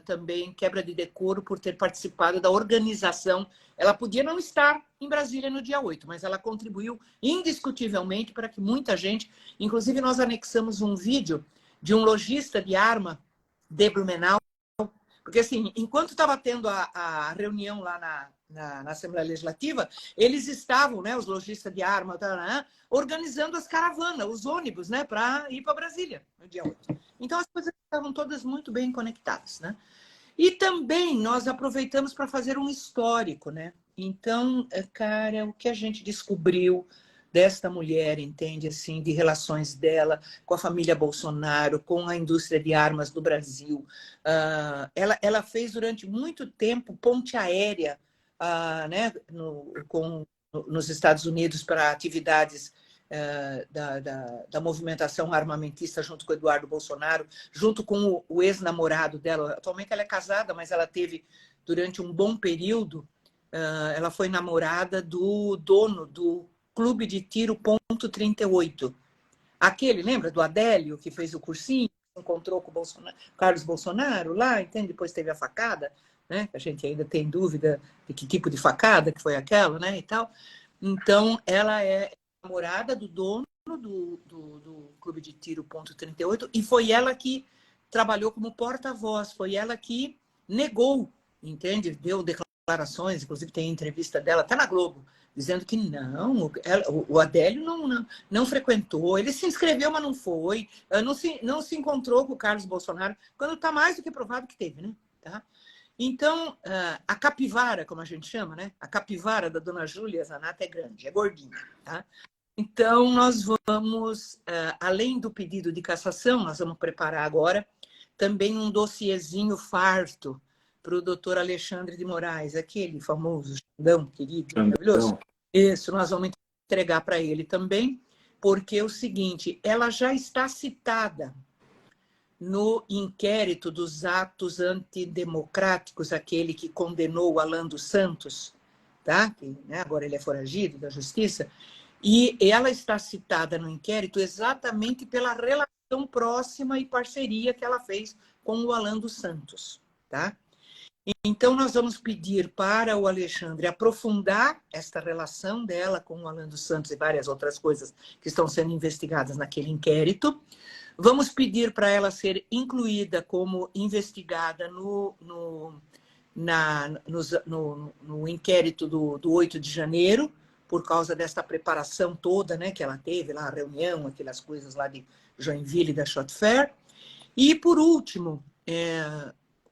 também quebra de decoro por ter participado da organização. Ela podia não estar em Brasília no dia 8, mas ela contribuiu indiscutivelmente para que muita gente, inclusive nós anexamos um vídeo de um lojista de arma de Blumenau, porque assim, enquanto estava tendo a reunião lá na Assembleia Legislativa, eles estavam, né, os lojistas de arma, organizando as caravanas, os ônibus, né, para ir para Brasília no dia 8. Então as coisas estavam todas muito bem conectadas, né? E também nós aproveitamos para fazer um histórico, né? Então, cara, o que a gente descobriu desta mulher, entende, assim, de relações dela com a família Bolsonaro, com a indústria de armas do Brasil. Ela fez durante muito tempo ponte aérea, né, nos Estados Unidos para atividades da movimentação armamentista junto com o Eduardo Bolsonaro, junto com o ex-namorado dela. Atualmente ela é casada, mas ela teve, durante um bom período, ela foi namorada do dono do Clube de Tiro Ponto 38. Aquele, lembra do Adélio, que fez o cursinho, encontrou com o Carlos Bolsonaro lá, entende? Depois teve a facada. né? A gente ainda tem dúvida de que tipo de facada que foi aquela, né? E tal. Então, ela é namorada do dono do Clube de Tiro Ponto 38 e foi ela que trabalhou como porta-voz, foi ela que negou, entende? Deu declarações, inclusive tem entrevista dela, tá na Globo, dizendo que não, o Adélio não frequentou, ele se inscreveu, mas não foi, não se encontrou com o Carlos Bolsonaro, quando está mais do que provado que teve, né? Tá? Então, a capivara, como a gente chama, né? A capivara da dona Júlia Zanata é grande, é gordinha, tá? Então, nós vamos, além do pedido de cassação, nós vamos preparar agora também um dossiezinho farto para o doutor Alexandre de Moraes, aquele famoso Xandão, querido, maravilhoso. Xandão. Isso, nós vamos entregar para ele também, porque é o seguinte, ela já está citada no inquérito dos atos antidemocráticos, aquele que condenou o Alan dos Santos, tá? Que, né, agora ele é foragido da justiça, e ela está citada no inquérito exatamente pela relação próxima e parceria que ela fez com o Alan dos Santos, tá? Então, nós vamos pedir para o Alexandre aprofundar esta relação dela com o Alan dos Santos e várias outras coisas que estão sendo investigadas naquele inquérito. Vamos pedir para ela ser incluída como investigada no inquérito do 8 de janeiro, por causa dessa preparação toda, né, que ela teve lá, a reunião, aquelas coisas lá de Joinville, da Shot Fair. E, por último,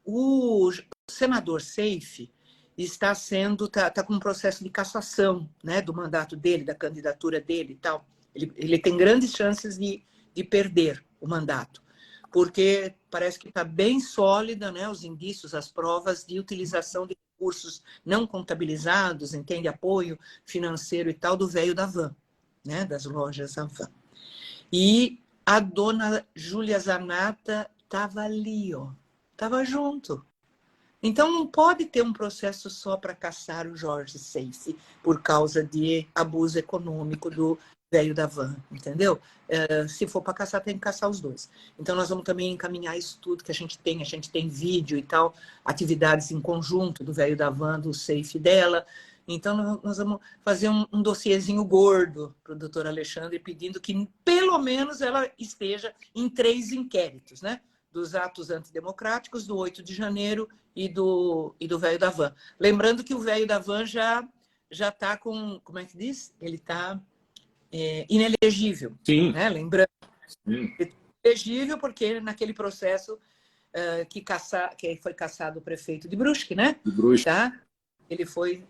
o senador Seif está com um processo de cassação, né, do mandato dele, da candidatura dele e tal. Ele tem grandes chances de perder o mandato, porque parece que está bem sólida, né, os indícios, as provas de utilização de recursos não contabilizados, entende? Apoio financeiro e tal, do velho da van, né, das lojas da van. E a dona Júlia Zanata estava ali, ó, estava junto. Então, não pode ter um processo só para caçar o Jorge Seif por causa de abuso econômico do velho da van, entendeu? Se for para caçar, tem que caçar os dois. Então, nós vamos também encaminhar isso tudo que a gente tem vídeo e tal, atividades em conjunto do velho da van, do Seif dela. Então, nós vamos fazer um dossiezinho gordo para o doutor Alexandre, pedindo que, pelo menos, ela esteja em 3 inquéritos, né? Dos atos antidemocráticos, do 8 de janeiro e do velho da van. Lembrando que o velho da van já está com, como é que diz? Ele está inelegível. Sim. Né? Lembrando, Sim. inelegível porque naquele processo que foi cassado o prefeito de Brusque, né? De Brusque. Tá? Ele foi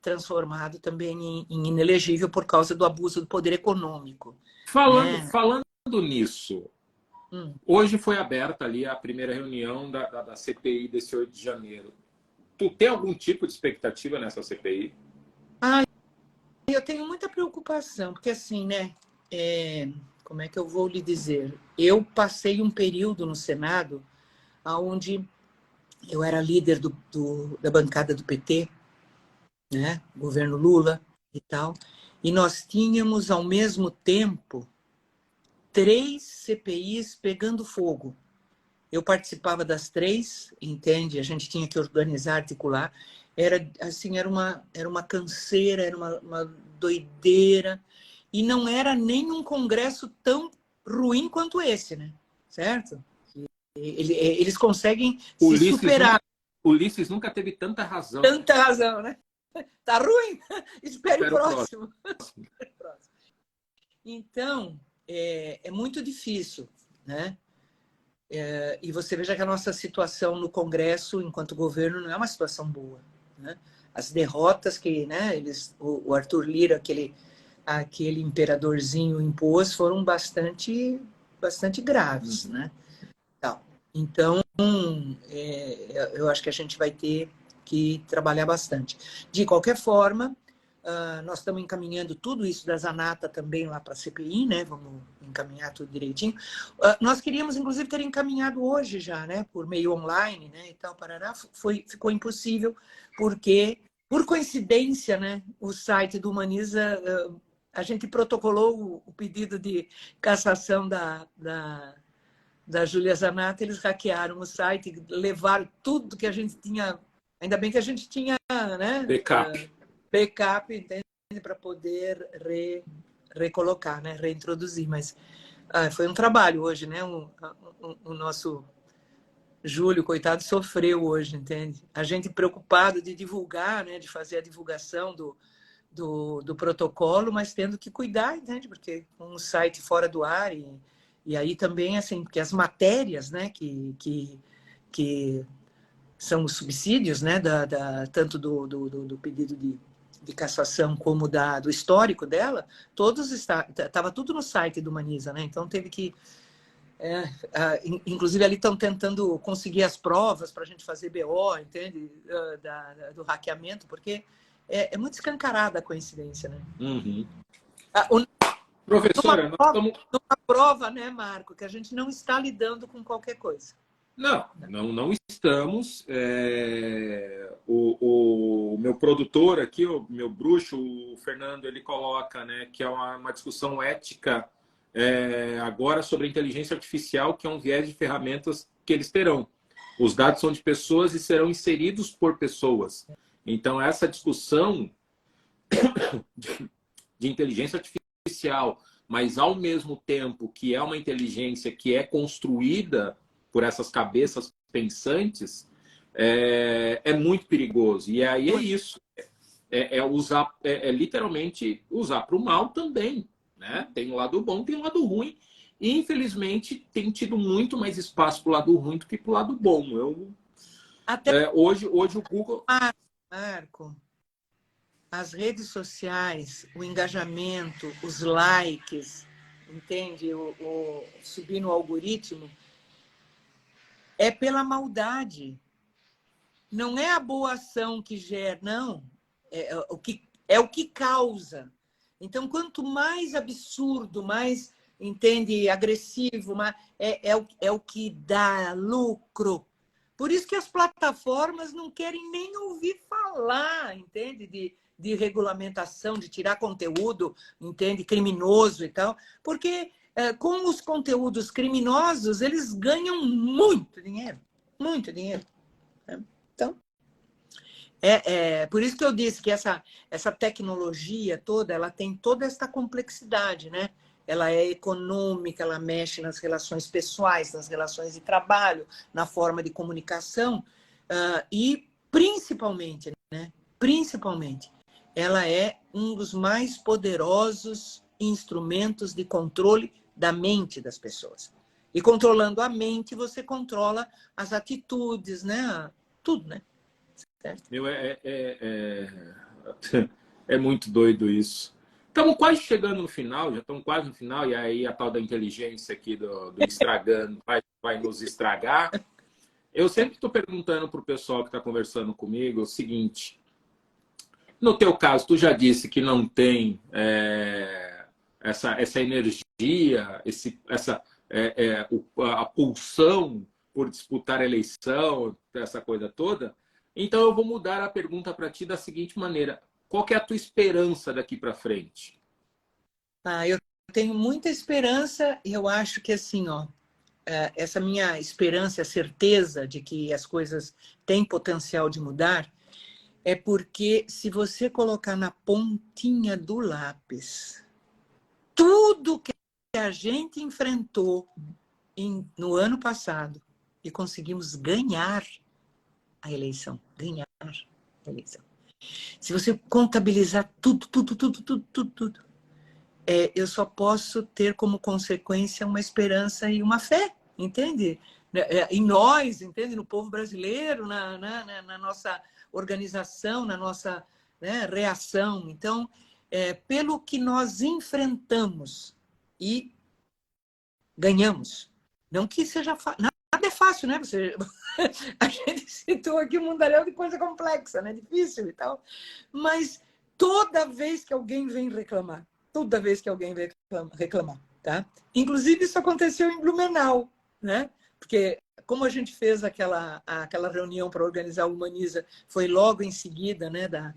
transformado também em inelegível por causa do abuso do poder econômico. Falando nisso, hoje foi aberta ali a primeira reunião da CPI desse 8 de janeiro. Tu tem algum tipo de expectativa nessa CPI? Eu tenho muita preocupação, porque assim, né? Como é que eu vou lhe dizer? Eu passei um período no Senado onde eu era líder da bancada do PT, né? Governo Lula e tal, e nós tínhamos, ao mesmo tempo, 3 CPIs pegando fogo. Eu participava das 3, entende? A gente tinha que organizar, articular. Era uma canseira, era uma doideira. E não era nem um congresso tão ruim quanto esse, né? Certo? Eles conseguem se superar. Ulisses nunca teve tanta razão. Tanta razão, né? Tá ruim? Espere o próximo. Então, é muito difícil, né? E você veja que a nossa situação no Congresso, enquanto governo, não é uma situação boa. Né? As derrotas que, né, o Arthur Lira, aquele imperadorzinho, impôs, foram bastante graves. Né? Então, eu acho que a gente vai ter que trabalhar bastante. De qualquer forma, nós estamos encaminhando tudo isso da Zanata também lá para a CPI, né? Vamos encaminhar tudo direitinho. Nós queríamos, inclusive, ter encaminhado hoje já, né? Por meio online, né? E tal, parará. Ficou impossível, porque, por coincidência, né? O site do Humaniza, a gente protocolou o pedido de cassação da da Júlia Zanata, eles hackearam o site, levaram tudo que a gente tinha. Ainda bem que a gente tinha, né? Backup. Backup, entende? Para poder recolocar, né? Reintroduzir. Mas foi um trabalho hoje, né? O nosso Júlio, coitado, sofreu hoje, entende? A gente preocupado de divulgar, né? De fazer a divulgação do protocolo, mas tendo que cuidar, entende? Porque um site fora do ar e aí também, assim, porque as matérias, né? Que são os subsídios, né? Tanto do pedido de cassação como do histórico dela, todos estava tudo no site do Humaniza, né? Então teve que inclusive ali estão tentando conseguir as provas para a gente fazer BO, entende? Do hackeamento, porque é muito escancarada a coincidência, né? Uhum. Numa Professora, nós prova, estamos... numa prova, né, Marco, que a gente não está lidando com qualquer coisa. Não estamos. O meu produtor aqui, o meu bruxo, o Fernando, ele coloca, né, que é uma discussão ética agora sobre a inteligência artificial, que é um viés de ferramentas que eles terão. Os dados são de pessoas e serão inseridos por pessoas. Então, essa discussão de inteligência artificial, mas ao mesmo tempo que é uma inteligência que é construída por essas cabeças pensantes, é muito perigoso. E aí é isso. Literalmente usar para o mal também. Né? Tem o lado bom, tem o lado ruim. E, infelizmente, tem tido muito mais espaço para o lado ruim do que para o lado bom. Hoje o Google... Marco, as redes sociais, o engajamento, os likes, entende? Subir no algoritmo, é pela maldade. Não é a boa ação que gera, não. É o que causa. Então, quanto mais absurdo, mais, entende, agressivo, é o que dá lucro. Por isso que as plataformas não querem nem ouvir falar, entende, de regulamentação, de tirar conteúdo, entende, criminoso e tal, porque com os conteúdos criminosos eles ganham muito dinheiro, muito dinheiro. Né? Então, por isso que eu disse que essa tecnologia toda, ela tem toda essa complexidade, né? Ela é econômica, ela mexe nas relações pessoais, nas relações de trabalho, na forma de comunicação, e principalmente, né? Principalmente, ela é um dos mais poderosos instrumentos de controle da mente das pessoas. E controlando a mente, você controla as atitudes, né? Tudo, né? Certo? Meu, é muito doido isso. Estamos quase chegando no final, já estamos quase no final, e aí a tal da inteligência aqui do estragando vai nos estragar. Eu sempre estou perguntando para o pessoal que está conversando comigo o seguinte: no teu caso, tu já disse que não tem essa energia, a pulsão por disputar a eleição, essa coisa toda. Então eu vou mudar a pergunta para ti da seguinte maneira: qual que é a tua esperança daqui para frente? Eu tenho muita esperança e eu acho que assim, essa minha esperança, a certeza de que as coisas têm potencial de mudar, é porque se você colocar na pontinha do lápis tudo que a gente enfrentou no ano passado e conseguimos ganhar a eleição, Se você contabilizar tudo, eu só posso ter como consequência uma esperança e uma fé, entende? Em nós, entende? No povo brasileiro, na nossa organização, na nossa, né, reação. Então, pelo que nós enfrentamos e ganhamos. Não que seja fácil. Nada é fácil, né? A gente citou aqui um mundaréu de coisa complexa, né? Difícil e tal. Mas toda vez que alguém vem reclamar, tá? Inclusive, isso aconteceu em Blumenau, né? Porque como a gente fez aquela reunião para organizar o Humaniza, foi logo em seguida, né, da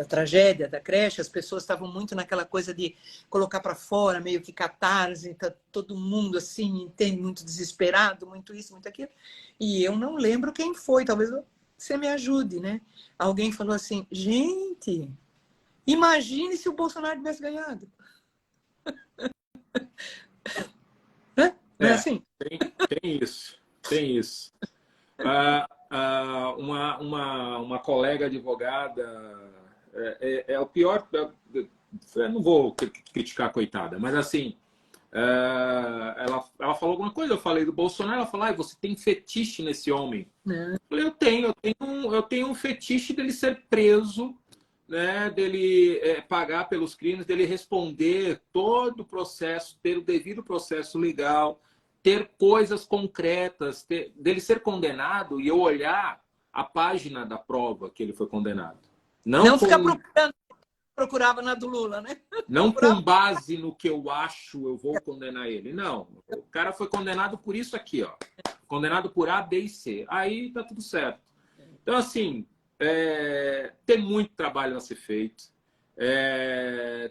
da tragédia da creche, as pessoas estavam muito naquela coisa de colocar para fora, meio que catarse, tá todo mundo assim, entende, muito desesperado, muito isso, muito aquilo. E eu não lembro quem foi, talvez você me ajude, né? Alguém falou assim, gente, imagine se o Bolsonaro tivesse ganhado. Né? Não é assim? Tem isso, tem isso. Uma colega advogada, é o pior, eu não vou criticar a coitada, mas assim, ela falou alguma coisa, eu falei do Bolsonaro, ela falou, você tem fetiche nesse homem. Não. Eu falei, eu tenho um fetiche dele ser preso, né, dele pagar pelos crimes, dele responder todo o processo, ter o devido processo legal, ter coisas concretas, dele ser condenado e eu olhar a página da prova que ele foi condenado. Não ficar procurando, procurava na do Lula, né? Não com base no que eu acho, eu vou condenar ele. Não, o cara foi condenado por isso aqui, ó. Condenado por A, B e C. Aí tá tudo certo. Então, assim, tem muito trabalho a ser feito.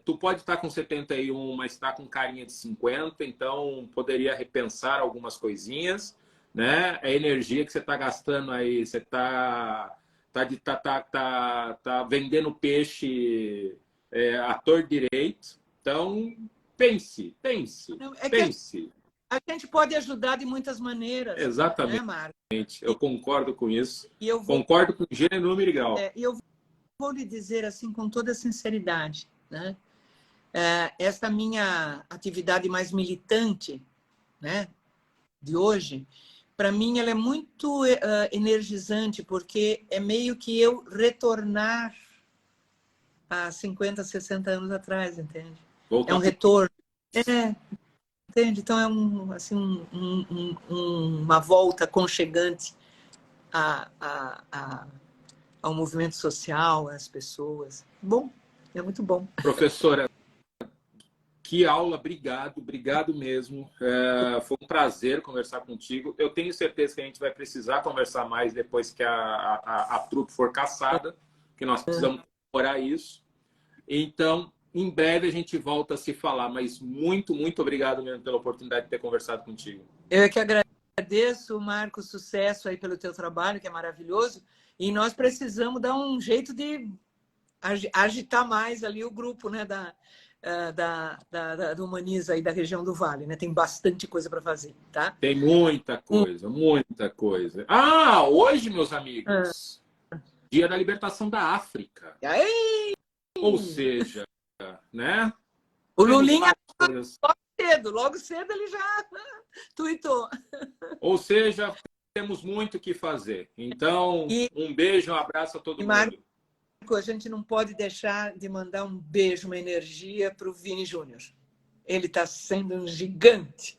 Tu pode estar com 71, mas está com carinha de 50, então poderia repensar algumas coisinhas, né? A energia que você está gastando aí, você tá vendendo peixe à torto direito. Então, pense. Não, é que Pense. a gente pode ajudar de muitas maneiras. Exatamente. Né, Marco? Eu concordo com isso. E eu concordo com gênero, número e grau. E eu vou lhe dizer assim com toda sinceridade, né? Essa minha atividade mais militante, né, de hoje, para mim ela é muito energizante, porque é meio que eu retornar a 50, 60 anos atrás, entende? Voltar é um retorno. Entende? Então é uma volta aconchegante ao movimento social, às pessoas. Bom, é muito bom. Professora, que aula, obrigado mesmo. Foi um prazer conversar contigo. Eu tenho certeza que a gente vai precisar conversar mais depois que a trupe for caçada, que nós precisamos orar isso. Então, em breve a gente volta a se falar, mas muito obrigado mesmo pela oportunidade de ter conversado contigo. Eu é que agradeço, Marcos, sucesso aí pelo teu trabalho, que é maravilhoso, e nós precisamos dar um jeito de agitar mais ali o grupo, né, do Humaniza aí da região do Vale, né? Tem bastante coisa para fazer, tá? Tem muita coisa. Hoje, meus amigos, Dia da Libertação da África. Aí! Ou seja, né? O Lulinha logo cedo ele já tuitou. Ou seja, temos muito o que fazer. Então, um beijo, um abraço a todo mundo. Marco, a gente não pode deixar de mandar um beijo, uma energia para o Vini Júnior. Ele está sendo um gigante.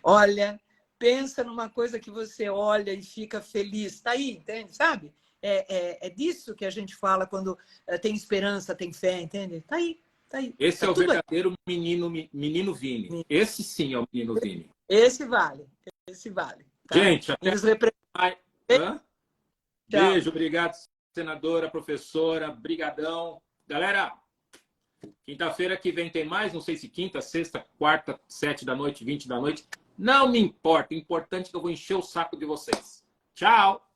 Olha, pensa numa coisa que você olha e fica feliz. Está aí, entende? Sabe? É disso que a gente fala quando tem esperança, tem fé, entende? Está aí. Esse tá é o verdadeiro menino Vini. Esse sim é o menino Vini. Esse vale. Tá? Gente, até mais. Beijo, obrigado, senadora, professora, brigadão. Galera, quinta-feira que vem tem mais, não sei se quinta, sexta, quarta, 7 da noite, 20 da noite. Não me importa, o importante é que eu vou encher o saco de vocês. Tchau!